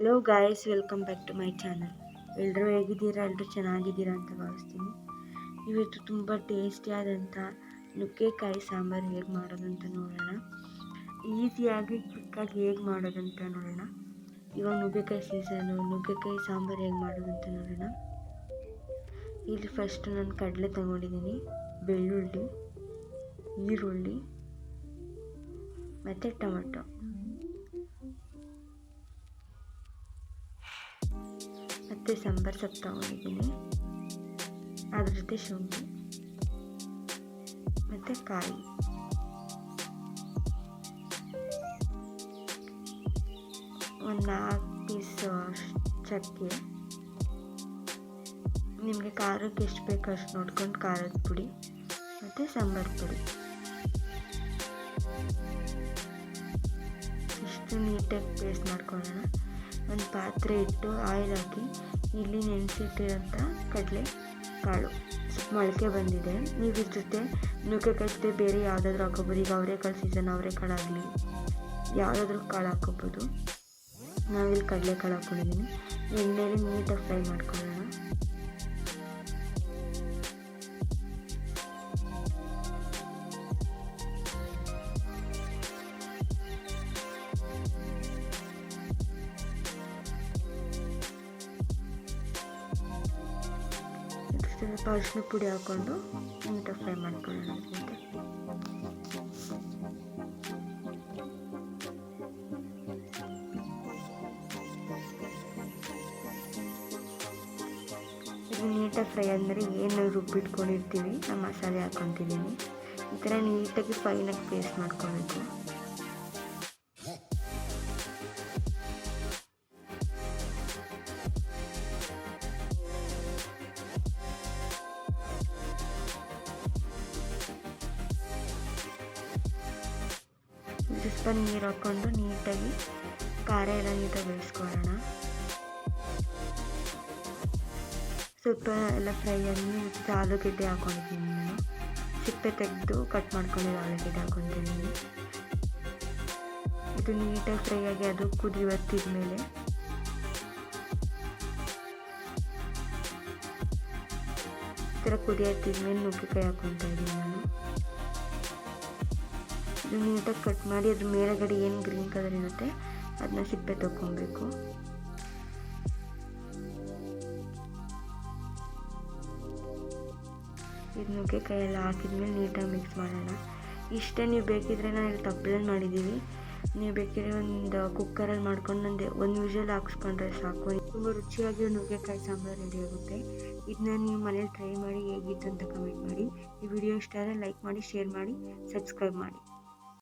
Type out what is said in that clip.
Hello guys, welcome back to my channel. ಎಲ್ಲರೂ ಹೇಗಿದ್ದೀರಾ? ಎಲ್ಲರೂ ಚೆನ್ನಾಗಿದ್ದೀರಾ ಅಂತ ಭಾವಿಸ್ತೀನಿ. ಇವತ್ತು ತುಂಬ ಟೇಸ್ಟಿಯಾದಂಥ ನುಗ್ಗೆಕಾಯಿ ಸಾಂಬಾರು ಹೇಗೆ ಮಾಡೋದಂತ ನೋಡೋಣ. ಈಸಿಯಾಗಿ ಕ್ವಿಕ್ಕಾಗಿ ಹೇಗೆ ಮಾಡೋದಂತ ನೋಡೋಣ. ಇವಾಗ ನುಗ್ಗೆಕಾಯಿ ಸೀಸನು, ನುಗ್ಗೆಕಾಯಿ ಸಾಂಬಾರು ಹೇಗೆ ಮಾಡೋದಂತ ನೋಡೋಣ. ಇಲ್ಲಿ ಫಸ್ಟ್ ನಾನು ಕಡಲೆ ತೊಗೊಂಡಿದ್ದೀನಿ, ಬೆಳ್ಳುಳ್ಳಿ, ಈರುಳ್ಳಿ ಮತ್ತು ಟೊಮೆಟೊ, ಮತ್ತು ಸಾಂಬಾರು ಸೊಪ್ಪು ತೊಗೊಂಡಿದ್ದೀನಿ, ಅದ್ರ ಜೊತೆ ಶುಂಠಿ ಮತ್ತು ಕಾಯಿ, ಒಂದು 4 ಪೀಸ್ ಚಕ್ಕೆ. ನಿಮಗೆ ಖಾರಕ್ಕೆ ಎಷ್ಟು ಬೇಕು ಅಷ್ಟು ನೋಡ್ಕೊಂಡು ಖಾರದ ಪುಡಿ ಮತ್ತು ಸಾಂಬಾರು ಪುಡಿ ಇಷ್ಟು ನೀಟಾಗಿ ಪೇಸ್ಟ್ ಮಾಡ್ಕೊಳ್ಳೋಣ. ಒಂದು ಪಾತ್ರೆ ಇಟ್ಟು ಆಯಿಲ್ ಹಾಕಿ ಇಲ್ಲಿ ನೆನೆಸಿಟ್ಟಿರೋಂಥ ಕಡಲೆ ಕಾಳು ಮೊಳಕೆ ಬಂದಿದೆ. ನೀವು ಇದ್ರ ಜೊತೆ ನುಗ್ಗೆಕಾಯಿ ಜೊತೆ ಬೇರೆ ಯಾವುದಾದ್ರೂ ಹಾಕೋಬೋದು. ಈಗ ಅವರೆಕಾಳು ಸೀಸನ್, ಅವರೆಕಾಳು ಆಗಲಿ ಯಾವುದಾದ್ರೂ ಕಾಳು ಹಾಕೋಬೋದು. ನಾವಿಲ್ಲಿ ಕಡಲೆಕಾಳು ಹಾಕ್ಕೊಂಡಿದ್ದೀನಿ. ಎಣ್ಣೆಯಲ್ಲಿ ನೀಟಾಗಿ ಫ್ರೈ ಮಾಡ್ಕೊಳ್ಳೋಣ. ಸ್ವಲ್ಪ ಅರಿಶಿನ ಪುಡಿ ಹಾಕ್ಕೊಂಡು ನೀಟಾಗಿ ಫ್ರೈ ಮಾಡ್ಕೊಳ್ಳೋಣ. ಇದು ನೀಟಾಗಿ ಫ್ರೈ ಆದಮೇಲೆ ಏನು ರುಬ್ಬಿಟ್ಕೊಂಡಿರ್ತೀವಿ ಆ ಮಸಾಲೆ ಹಾಕ್ಕೊತಿದ್ದೀನಿ. ಈ ಥರ ನೀಟಾಗಿ ಫೈನಾಗಿ ಪೇಸ್ಟ್ ಮಾಡ್ಕೊಬೇಕು. ಸ್ವಲ್ಪ ನೀರು ಹಾಕ್ಕೊಂಡು ನೀಟಾಗಿ ಖಾರ ಎಲ್ಲ ನೀಟಾಗಿ ಬೇಯಿಸ್ಕೊಳ್ಳೋಣ. ಸ್ವಲ್ಪ ಎಲ್ಲ ಫ್ರೈ ಆದಮೇಲೆ ಆಲೂಗಡ್ಡೆ ಹಾಕ್ಕೊಂಡಿದ್ದೀನಿ. ನಾನು ಸಿಪ್ಪೆ ತೆಗೆದು ಕಟ್ ಮಾಡ್ಕೊಂಡಿದ್ದು ಆಲೂಗಡ್ಡೆ ಹಾಕ್ಕೊತಿದ್ದೀನಿ. ಇದು ನೀಟಾಗಿ ಫ್ರೈ ಆಗಿ ಅದು ಕುದಿ ಒತ್ತಿದ ಮೇಲೆ ಈ ಥರ ಕುದಿ ಹತ್ತಿದ್ಮೇಲೆ ನುಗ್ಗೆಕಾಯಿ ಹಾಕ್ಕೊತಾ ಇದ್ದೀನಿ ನಾನು. ಇದು ನೀಟಾಗಿ ಕಟ್ ಮಾಡಿ ಅದ್ರ ಮೇಲೆಗಡೆ ಏನು ಗ್ರೀನ್ ಕಲರ್ ಇರುತ್ತೆ ಅದನ್ನ ಸಿಪ್ಪೆ ತಗೊಬೇಕು. ಇದು ನುಗ್ಗೆಕಾಯಿ ಎಲ್ಲ ಹಾಕಿದ್ಮೇಲೆ ನೀಟಾಗಿ ಮಿಕ್ಸ್ ಮಾಡೋಣ. ಇಷ್ಟೇ. ನೀವು ಬೇಕಿದ್ರೆ ನಾನು ಇಲ್ಲಿ ತಪ್ಪಲಲ್ಲಿ ಮಾಡಿದ್ದೀವಿ. ನೀವು ಬೇಕಿದ್ರೆ ಒಂದು ಕುಕ್ಕರಲ್ಲಿ ಮಾಡ್ಕೊಂಡು ಒಂದು ವಿಷಲ್ ಹಾಕ್ಸ್ಕೊಂಡ್ರೆ ಸಾಕು. ತುಂಬ ರುಚಿಯಾಗಿ ನುಗ್ಗೆಕಾಯಿ ಸಾಂಬಾರು ರೆಡಿ ಆಗುತ್ತೆ. ಇದನ್ನ ನೀವು ಮನೇಲಿ ಟ್ರೈ ಮಾಡಿ ಹೇಗಿತ್ತು ಅಂತ ಕಮೆಂಟ್ ಮಾಡಿ. ಈ ವಿಡಿಯೋ ಇಷ್ಟ ಆದರೆ ಲೈಕ್ ಮಾಡಿ, ಶೇರ್ ಮಾಡಿ, ಸಬ್ಸ್ಕ್ರೈಬ್ ಮಾಡಿ.